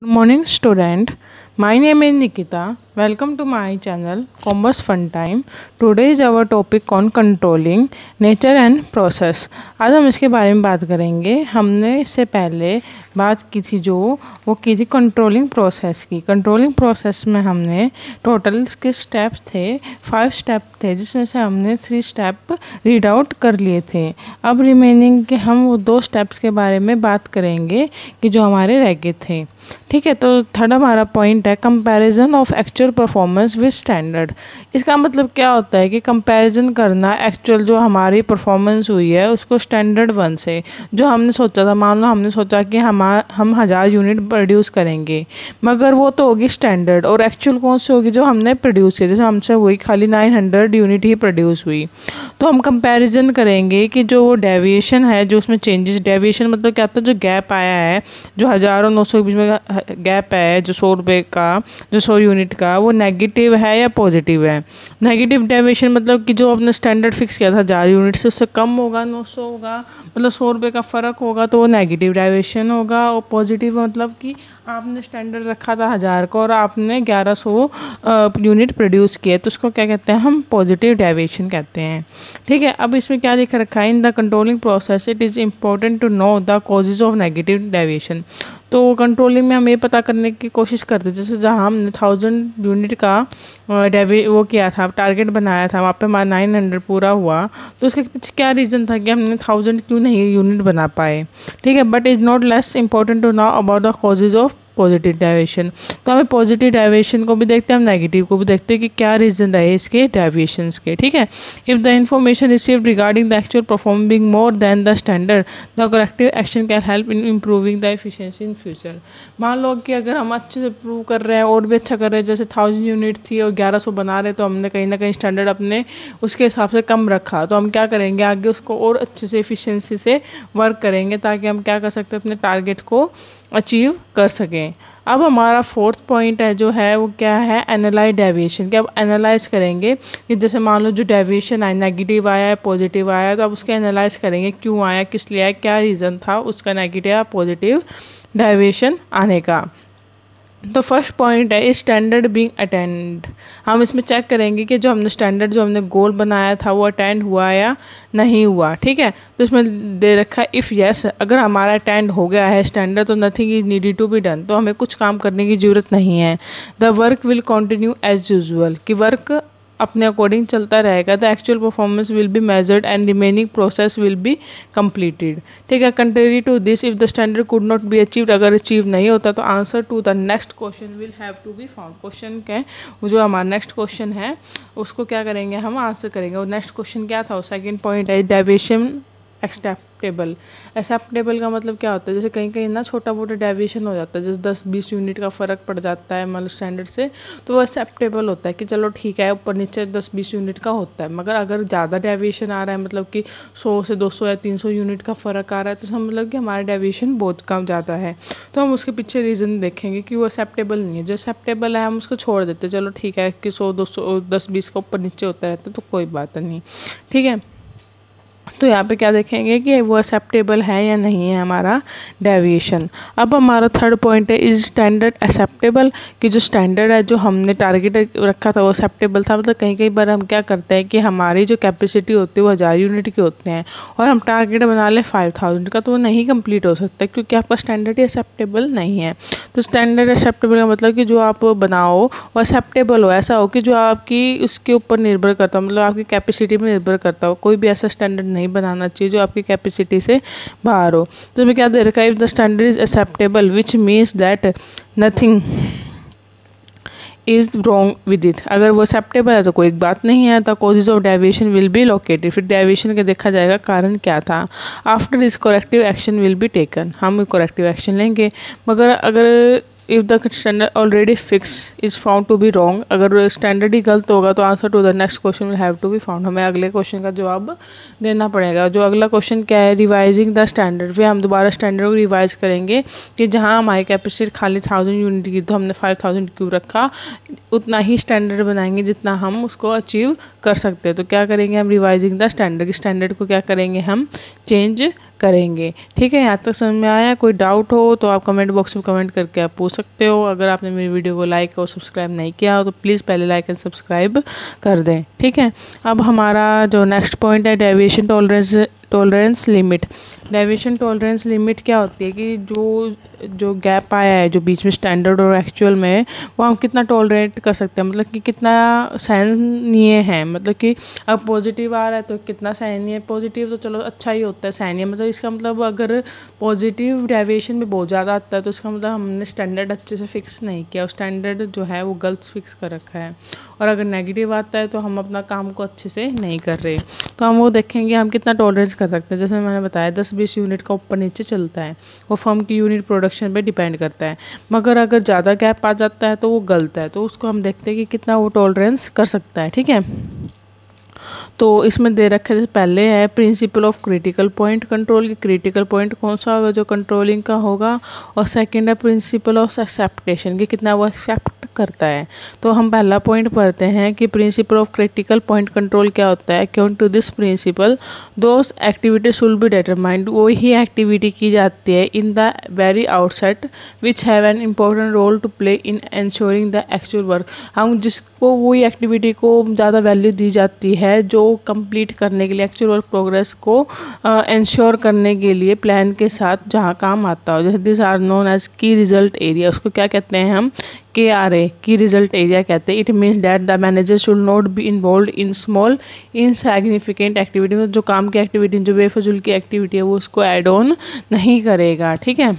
Good morning, student. My name is Nikita. Welcome to my channel Commerce Fun Time. Today is our topic on controlling nature and process. आज हम इसके बारे में बात करेंगे। हमने इससे पहले बात की थी वो की थी कंट्रोलिंग प्रोसेस की। कंट्रोलिंग प्रोसेस में हमने टोटल इसके स्टेप्स थे 5 स्टेप थे, जिसमें से हमने 3 स्टेप रीड आउट कर लिए थे। अब रिमेनिंग के हम वो 2 स्टेप्स के बारे में बात करेंगे कि जो हमारे रह गए थे। ठीक है, तो थर्ड हमारा पॉइंट है comparison of actual performance with standard. इसका मतलब क्या होता है कि कंपैरिजन करना एक्चुअल जो हमारी परफॉर्मेंस हुई है उसको स्टैंडर्ड 1 से। जो हमने सोचा था, मान लो हमने सोचा कि हम 1000 यूनिट प्रोड्यूस करेंगे, मगर वो तो होगी स्टैंडर्ड, और एक्चुअल कौन सी होगी जो हमने प्रोड्यूस की। जैसे हमसे हुई खाली 900 यूनिट ही प्रोड्यूस हुई, तो हम कंपैरिजन करेंगे कि जो वो डेविएशन है, जो उसमें चेंजेस, डेविएशन मतलब क्या होता है, जो गैप आया है, जो 1000 और 900 के बीच में गैप है, जो 100 रुपये का, जो 100 यूनिट का, वो नेगेटिव है या पॉजिटिव है। नेगेटिव डेविएशन मतलब कि जो आपने स्टैंडर्ड फिक्स किया था 1000 यूनिट से, उससे कम होगा, 900 होगा, मतलब 100 रुपये का फ़र्क होगा, तो वो नेगेटिव डेविएशन होगा। और पॉजिटिव मतलब कि आपने स्टैंडर्ड रखा था 1000 का और आपने 1100 यूनिट प्रोड्यूस किए, तो उसको क्या कहते हैं, हम पॉजिटिव डेविएशन कहते हैं। ठीक है, अब इसमें क्या लिख रखा है, in the controlling process it is important to know the causes of negative deviation. तो कंट्रोलिंग में हम ये पता करने की कोशिश करते हैं, जैसे जहाँ हमने 1000 यूनिट का वो किया था, टारगेट बनाया था, वहाँ पे हमारा 900 पूरा हुआ, तो उसके पीछे क्या रीज़न था कि हमने 1000 क्यों नहीं यूनिट बना पाए। ठीक है, but is not less important to know about the causes of positive deviation. तो हमें पॉजिटिव डेविएशन को भी देखते हैं, हम नेगेटिव को भी देखते हैं कि क्या रीज़न रहे इसके डेविएशंस के। ठीक है, if the information received regarding the actual perform being more than the standard, the corrective action can help in improving the efficiency in future. मान लो कि अगर हम अच्छे से प्रूव कर रहे हैं और भी अच्छा कर रहे हैं, जैसे 1000 यूनिट थी और 1100 बना रहे, तो हमने कहीं ना कहीं स्टैंडर्ड अपने उसके हिसाब से कम रखा, तो हम क्या करेंगे, आगे उसको और अच्छे से एफिशिएंसी से वर्क करेंगे, ताकि हम क्या कर सकते हैं, अपने टारगेट को अचीव कर सकें। अब हमारा 4th पॉइंट है जो है वो क्या है, एनालाइज डेविएशन। कि अब एनालाइज करेंगे कि जैसे मान लो जो डेविएशन आया, नेगेटिव आया है, पॉजिटिव आया, तो अब उसके एनालाइज करेंगे क्यों आया, किस लिए आया, क्या रीज़न था उसका नेगेटिव या पॉजिटिव डेविएशन आने का। तो फर्स्ट पॉइंट है स्टैंडर्ड बीइंग अटेंड। हम इसमें चेक करेंगे कि जो हमने स्टैंडर्ड, जो हमने गोल बनाया था, वो अटेंड हुआ या नहीं हुआ। ठीक है, तो इसमें दे रखा है इफ़ यस, अगर हमारा अटेंड हो गया है स्टैंडर्ड, तो nothing is needed to be done, तो हमें कुछ काम करने की ज़रूरत नहीं है। The work will continue as usual, कि वर्क अपने अकॉर्डिंग चलता रहेगा। The actual performance will be measured and remaining process will be completed. ठीक है, contrary to this if the standard could not be achieved, अगर अचीव नहीं होता तो answer to the next question will have to be found. Question क्या है, वो जो हमारा नेक्स्ट क्वेश्चन है उसको क्या करेंगे, हम आंसर करेंगे। और नेक्स्ट क्वेश्चन क्या था, सेकंड पॉइंट है डेविएशन एक्सेप्टेबल। एक्सेप्टेबल का मतलब क्या होता है, जैसे कहीं कहीं ना छोटा मोटा डेविएशन हो जाता है, जैसे 10-20 यूनिट का फ़र्क पड़ जाता है मतलब स्टैंडर्ड से, तो वो एक्सेप्टेबल होता है कि चलो ठीक है, ऊपर नीचे 10-20 यूनिट का होता है। मगर अगर ज़्यादा डेविएशन आ रहा है, मतलब कि 100 से 200 या 300 यूनिट का फ़र्क आ रहा है, तो हम मतलब कि हमारा डेविएशन बहुत कम ज़्यादा है, तो हम उसके पीछे रीज़न देखेंगे कि वो एक्सेप्टेबल नहीं है। जो एक्सेप्टेबल है हम उसको छोड़ देते, चलो ठीक है कि 100-200 10-20 का ऊपर नीचे होता रहता है, तो कोई बात नहीं। ठीक है, तो यहाँ पे क्या देखेंगे कि वो एक्सेप्टेबल है या नहीं है हमारा डेविएशन। अब हमारा थर्ड पॉइंट है इज स्टैंडर्ड एक्सेप्टेबल, कि जो स्टैंडर्ड है, जो हमने टारगेट रखा था वो एक्सेप्टेबल था। मतलब कहीं कहीं बार हम क्या करते हैं कि हमारी जो कैपेसिटी होती है वो 1000 यूनिट की होते हैं और हम टारगेट बना लें 5000 का, तो वो नहीं कंप्लीट हो सकता क्योंकि आपका स्टैंडर्ड ही एक्सेप्टेबल नहीं है। तो स्टैंडर्ड एक्सेप्टेबल का मतलब कि जो आप बनाओ वो एक्सेप्टेबल हो, ऐसा हो कि जो आपकी उसके ऊपर निर्भर करता हो, मतलब आपकी कैपेसिटी पर निर्भर करता हो। कोई भी ऐसा स्टैंडर्ड नहीं बनाना चाहिए जो आपकी कैपेसिटी से बाहर हो। तो इसमें क्या दे रखा है, if the standard is acceptable which means that nothing is wrong with it. अगर वो एक्सेप्टेबल है तो कोई बात नहीं है। The causes of deviation will be located, फिर डेविएशन का देखा जाएगा कारण क्या था। After this corrective action will be taken, हम करेक्टिव एक्शन लेंगे। मगर अगर if the standard already fix is found to be wrong, अगर स्टैंडर्ड ही गलत होगा तो answer to the next question will have to be found, हमें अगले क्वेश्चन का जवाब देना पड़ेगा। जो अगला क्वेश्चन क्या है, रिवाइजिंग द स्टैंडर्ड, फिर हम दोबारा स्टैंडर्ड को रिवाइज करेंगे कि जहाँ हमारी कैपेसिटी खाली 1000 यूनिट की, तो हमने 5000 क्यों रखा, उतना ही स्टैंडर्ड बनाएंगे जितना हम उसको अचीव कर सकते हैं। तो क्या करेंगे हम, रिवाइजिंग द स्टैंडर्ड, स्टैंडर्ड को क्या करेंगे हम चेंज करेंगे। ठीक है, यहाँ तक समझ में आया? कोई डाउट हो तो आप कमेंट बॉक्स में कमेंट करके आप पूछ सकते हो। अगर आपने मेरी वीडियो को लाइक और सब्सक्राइब नहीं किया हो तो प्लीज़ पहले लाइक एंड सब्सक्राइब कर दें। ठीक है, अब हमारा जो नेक्स्ट पॉइंट है deviation tolerance limit. Deviation tolerance limit क्या होती है कि जो गैप आया है जो बीच में स्टैंडर्ड और एक्चुअल में, वो हम कितना टॉलरेट कर सकते हैं, मतलब कि कितना सहनीय है। मतलब कि अब पॉजिटिव आ रहा है तो कितना सहनीय। पॉजिटिव तो चलो अच्छा ही होता है, सहनीय मतलब इसका मतलब अगर पॉजिटिव डेविएशन में बहुत ज़्यादा आता है तो इसका मतलब हमने स्टैंडर्ड अच्छे से फिक्स नहीं किया, और स्टैंडर्ड जो है वो गलत फिक्स कर रखा है। और अगर नेगेटिव आता है तो हम अपना काम को अच्छे से नहीं कर रहे। तो हम वो देखेंगे हम कितना टॉलरेंस कर सकते हैं। जैसे मैंने बताया 10-20 यूनिट का ऊपर नीचे चलता है, वो फर्म की यूनिट प्रोडक्शन पे डिपेंड करता है। मगर अगर ज़्यादा गैप आ जाता है तो वो गलत है, तो उसको हम देखते हैं कि कितना वो टॉलरेंस कर सकता है। ठीक है, तो इसमें दे रखे थे पहले है principle of critical point control की, क्रिटिकल पॉइंट कौन सा होगा जो कंट्रोलिंग का होगा। और सेकंड है प्रिंसिपल ऑफ एक्सेप्टेशन की, कितना वो एक्सेप्ट करता है। तो हम पहला पॉइंट पढ़ते हैं कि principle of critical point control क्या होता है। According to this principle those activity should be determined, वही एक्टिविटी की जाती है in the very outset which have an important role to play in ensuring the actual work. हम जिसको वही एक्टिविटी को ज़्यादा वैल्यू दी जाती है जो कंप्लीट करने के लिए एक्चुअल वर्क प्रोग्रेस को इंश्योर करने के लिए प्लान के साथ जहाँ काम आता हो। जैसे दिस आर नोन एज की रिजल्ट एरिया, उसको क्या कहते हैं हम, KRA की रिजल्ट एरिया कहते हैं। It means that the manager should not be involve in small insignificant activity, जो काम की एक्टिविटी जो बेफजूल की एक्टिविटी है वो उसको एड ऑन नहीं करेगा। ठीक है,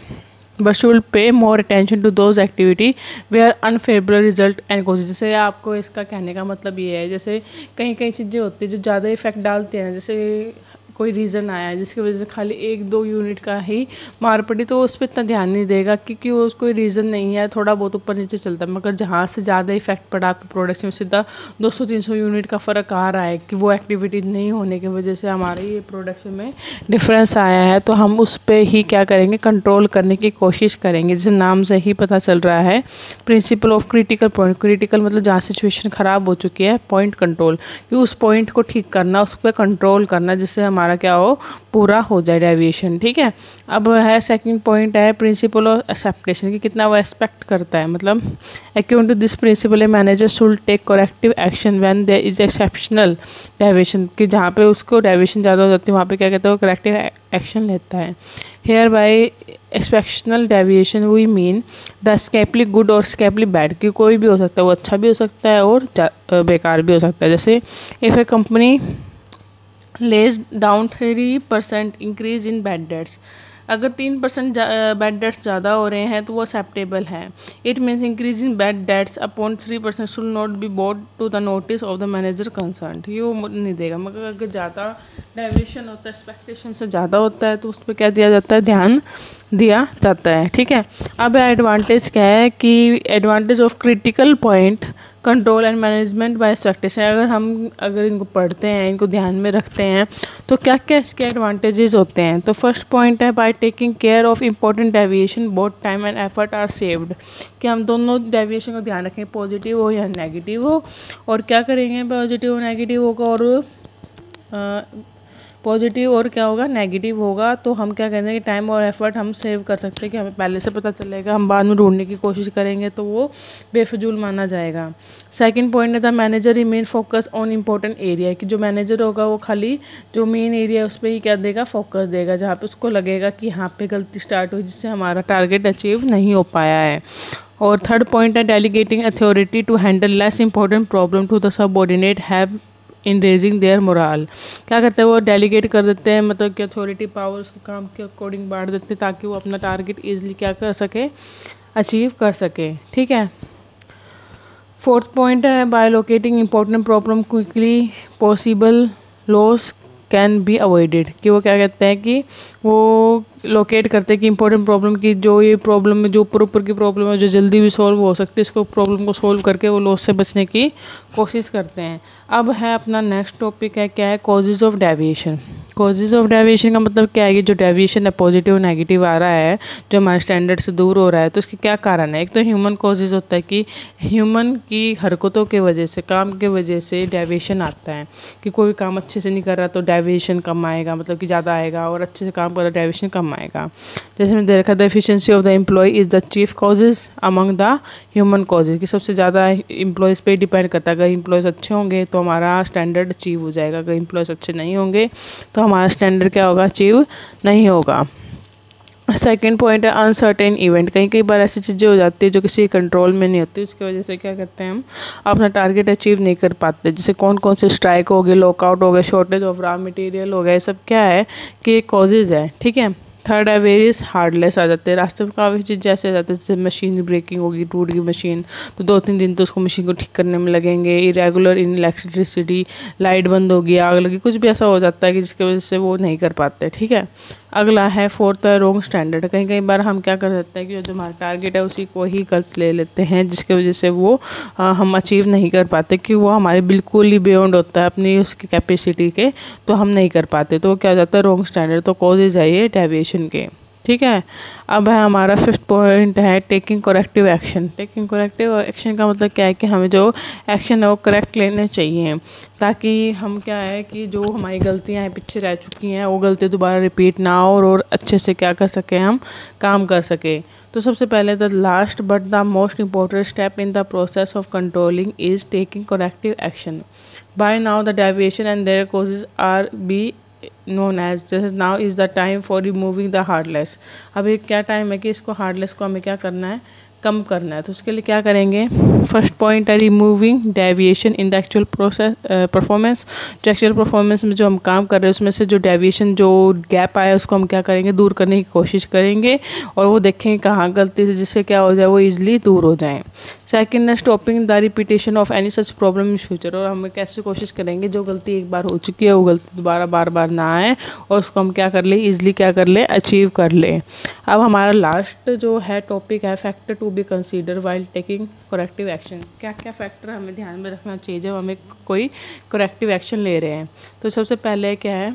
but should pay more attention to those activity where unfavourable result and causes. जैसे आपको इसका कहने का मतलब ये है, जैसे कई चीज़ें होती है जो ज़्यादा इफेक्ट डालती हैं। जैसे कोई रीज़न आया है जिसकी वजह से खाली 1-2 यूनिट का ही मार पड़ी तो उस पर इतना ध्यान नहीं देगा क्योंकि वो कोई रीज़न नहीं है, थोड़ा बहुत ऊपर नीचे चलता है। मगर जहाँ से ज़्यादा इफेक्ट पड़ा आपके प्रोडक्शन में, सीधा 200-300 यूनिट का फ़र्क आ रहा है कि वो एक्टिविटी नहीं होने की वजह से हमारे ये प्रोडक्शन में डिफरेंस आया है, तो हम उस पर ही क्या करेंगे, कंट्रोल करने की कोशिश करेंगे। जैसे नाम से ही पता चल रहा है principle of critical point, critical मतलब जहाँ सिचुएशन ख़राब हो चुकी है, पॉइंट कंट्रोल कि उस पॉइंट को ठीक करना, उस पर कंट्रोल करना जिससे हमारा क्या हो, पूरा हो जाए डेविएशन। ठीक है, अब है सेकंड पॉइंट है प्रिंसिपल ऑफ एक्सेप्टेशन की, कितना वो एक्सपेक्ट करता है। मतलब according to this principle a manager should take corrective action when there is exceptional deviation, कि जहाँ पे उसको डेविएशन ज़्यादा हो जाती है वहाँ पे क्या कहते हैं, वो करेक्टिव एक्शन लेता है। Here by exceptional deviation we mean the scarcely good और स्केपली बैड, कि कोई भी हो सकता है, वो अच्छा भी हो सकता है और बेकार भी हो सकता है। जैसे if A company lays down 3% increase in bad dates, अगर 3% बैड डेट्स ज़्यादा हो रहे हैं तो वो एक्सेप्टेबल है। It means increase in bad debts upon 3% should not be brought to the notice of the manager concern, ये वो नहीं देगा। मगर अगर ज़्यादा डेविएशन होता है, एक्सपेक्टेशन से ज़्यादा होता है तो उस पर क्या दिया जाता है, ध्यान दिया जाता है। ठीक है, अब एडवांटेज क्या है कि advantage of critical point control and management by expectation. अगर इनको पढ़ते हैं, इनको ध्यान में रखते हैं तो क्या क्या इसके एडवांटेजेस होते हैं। तो फर्स्ट पॉइंट है by taking care of important deviation both time and effort are saved, कि हम दोनों डेविएशन को ध्यान रखें, पॉजिटिव हो या नेगेटिव हो। और क्या करेंगे, पॉजिटिव और नेगेटिव होगा और पॉजिटिव और क्या होगा, नेगेटिव होगा, तो हम क्या कहते हैं कि टाइम और एफर्ट हम सेव कर सकते हैं कि हमें पहले से पता चलेगा, हम बाद में ढूंढने की कोशिश करेंगे तो वो बेफजूल माना जाएगा। सेकंड पॉइंट है the manager remain focus on important area, कि जो मैनेजर होगा वो खाली जो मेन एरिया है उस पर ही क्या देगा, फोकस देगा, जहाँ पे उसको लगेगा कि यहाँ पे गलती स्टार्ट हुई जिससे हमारा टारगेट अचीव नहीं हो पाया है। और थर्ड पॉइंट है delegating authority to handle less important problem to the subordinate have in raising their morale, क्या करते हैं वो डेलीगेट कर देते हैं, मतलब कि अथॉरिटी पावर उसके काम के अकॉर्डिंग बांट देते हैं ताकि वो अपना टारगेट ईजिली क्या कर सके, अचीव कर सके। ठीक है, फोर्थ पॉइंट है by locating important problem quickly possible loss can be avoided, कि वो क्या कहते हैं कि वो लोकेट करते हैं कि इंपॉर्टेंट प्रॉब्लम की जो ये प्रॉब्लम है, जो ऊपर की प्रॉब्लम है जो जल्दी भी सॉल्व हो सकती है, इसको प्रॉब्लम को सॉल्व करके वो लॉस से बचने की कोशिश करते हैं। अब है अपना नेक्स्ट टॉपिक है, क्या है, causes of deviation. Causes of deviation का मतलब क्या है कि जो डेविएशन है पॉजिटिव नेगेटिव आ रहा है, जो हमारे स्टैंडर्ड से दूर हो रहा है, तो उसके क्या कारण है। एक तो ह्यूमन कॉजेज़ होता है कि ह्यूमन की हरकतों के वजह से, काम के वजह से डेविएशन आता है कि कोई काम अच्छे से नहीं कर रहा तो डेविएशन कम आएगा, मतलब कि ज़्यादा आएगा, और अच्छे से काम कर रहा डेविएशन कम आएगा। जैसे मैंने देखा the efficiency of the employ is the chief causes among the human causes, कि सबसे ज़्यादा एम्प्लॉयज़ पे डिपेंड करता है। अगर एम्प्लॉयज़ अच्छे होंगे तो हमारा स्टैंडर्ड अचीव हो जाएगा, अगर एम्प्लॉयज़ अच्छे नहीं होंगे तो हमारा स्टैंडर्ड क्या होगा, अचीव नहीं होगा। सेकेंड पॉइंट है अनसर्टेन इवेंट। कई बार ऐसी चीज़ें हो जाती है जो किसी कंट्रोल में नहीं होती, उसकी वजह से क्या करते हैं, हम अपना टारगेट अचीव नहीं कर पाते। जैसे कौन कौन से स्ट्राइक हो गए, लॉकआउट हो गए, शॉर्टेज ऑफ रॉ मटेरियल हो गया, ये सब क्या है कि कॉजेज़ है। ठीक है। थर्ड है वेरियस हार्डलेस आ जाते हैं, रास्ते में काफ़ी चीज़ ऐसे आ जाते हैं, जैसे मशीन ब्रेकिंग होगी, टूट गई मशीन तो 2-3 दिन तो उसको मशीन को ठीक करने में लगेंगे। इरेगुलर इन इलेक्ट्रिसिटी, लाइट बंद होगी, आग लगी, कुछ भी ऐसा हो जाता है कि जिसकी वजह से वो नहीं कर पाते। ठीक है। अगला है फोर्थ है रॉन्ग स्टैंडर्ड। कई बार हम क्या कर सकते हैं कि जो हमारा टारगेट है उसी को ही गलत ले लेते हैं, जिसकी वजह से वो हम अचीव नहीं कर पाते, कि वो हमारे बिल्कुल ही बियॉन्ड होता है अपनी उसकी कैपेसिटी के, तो हम नहीं कर पाते, तो क्या हो जाता है रॉन्ग स्टैंडर्ड। तो कॉजेज है ये डेविएशन के। ठीक है। अब है हमारा फिफ्थ पॉइंट है taking corrective action. Taking corrective action का मतलब क्या है कि हमें जो एक्शन है वो करेक्ट लेने चाहिए, ताकि हम क्या है कि जो हमारी गलतियां हैं पीछे रह चुकी हैं वो गलती दोबारा रिपीट ना हो, और अच्छे से क्या कर सकें, हम काम कर सकें। तो सबसे पहले the last but the most important step in the process of controlling is taking corrective action. By now the deviation and their causes are be known as this now is the time for removing the heartless। अभी क्या time है कि इसको heartless को हमें क्या करना है, कम करना है। तो उसके लिए क्या करेंगे, फर्स्ट पॉइंट है removing deviation in the actual process performance. जो एक्चुअल परफॉर्मेंस में जो हम काम कर रहे हैं उसमें से जो डेविएशन, जो गैप आया उसको हम क्या करेंगे, दूर करने की कोशिश करेंगे, और वो देखेंगे कहाँ गलती से, जिससे क्या हो जाए वो ईजिली दूर हो जाए। सेकेंड है stopping the repetition of any such problem in future. और हम कैसे कोशिश करेंगे जो गलती एक बार हो चुकी है वो गलती दोबारा बार बार ना आए, और उसको हम क्या कर ले, ईजिली क्या कर ले, अचीव कर ले। अब हमारा लास्ट जो है टॉपिक है factor to be consider while taking corrective action. क्या क्या फैक्टर हमें ध्यान में रखना चाहिए जब हमें कोई करेक्टिव एक्शन ले रहे हैं। तो सबसे पहले क्या है,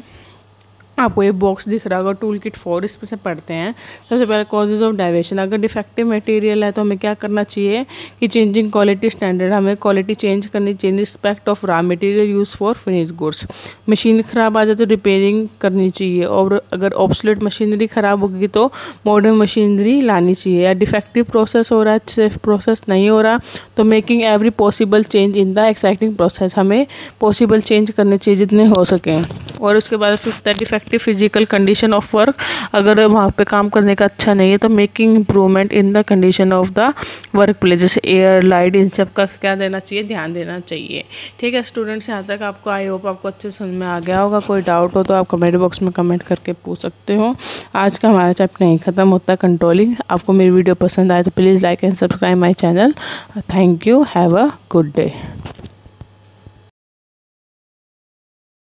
आपको ये बॉक्स दिख रहा होगा टूल किट 4, इसमें से पढ़ते हैं। सबसे पहले कॉजेज ऑफ डेविएशन। अगर डिफेक्टिव मटेरियल है तो हमें क्या करना चाहिए कि चेंजिंग क्वालिटी स्टैंडर्ड, हमें क्वालिटी चेंज करनी चाहिए respect of raw material use for finish goods. Machine ख़राब आ जाए तो रिपेयरिंग करनी चाहिए, और अगर ऑब्सोलेट मशीनरी ख़राब होगी तो मॉडर्न मशीनरी लानी चाहिए। या डिफेक्टिव प्रोसेस हो रहा है, सेफ प्रोसेस नहीं हो रहा, तो making every possible change in the exciting process, हमें पॉसिबल चेंज करने चाहिए जितने हो सकें। और उसके बाद फिफ्थ है defective physical condition of work. अगर वहाँ पे काम करने का अच्छा नहीं है तो making improvement in the condition of the work place, जैसे एयर, लाइट, इन सब का क्या देना चाहिए, ध्यान देना चाहिए। ठीक है स्टूडेंट्स, यहाँ तक आपको आई होप आपको अच्छे समझ में आ गया होगा। कोई डाउट हो तो आप कमेंट बॉक्स में कमेंट करके पूछ सकते हो। आज का हमारा चैप्टर नहीं ख़त्म होता कंट्रोलिंग। आपको मेरी वीडियो पसंद आए तो please like and subscribe my channel. Thank you, have a good day.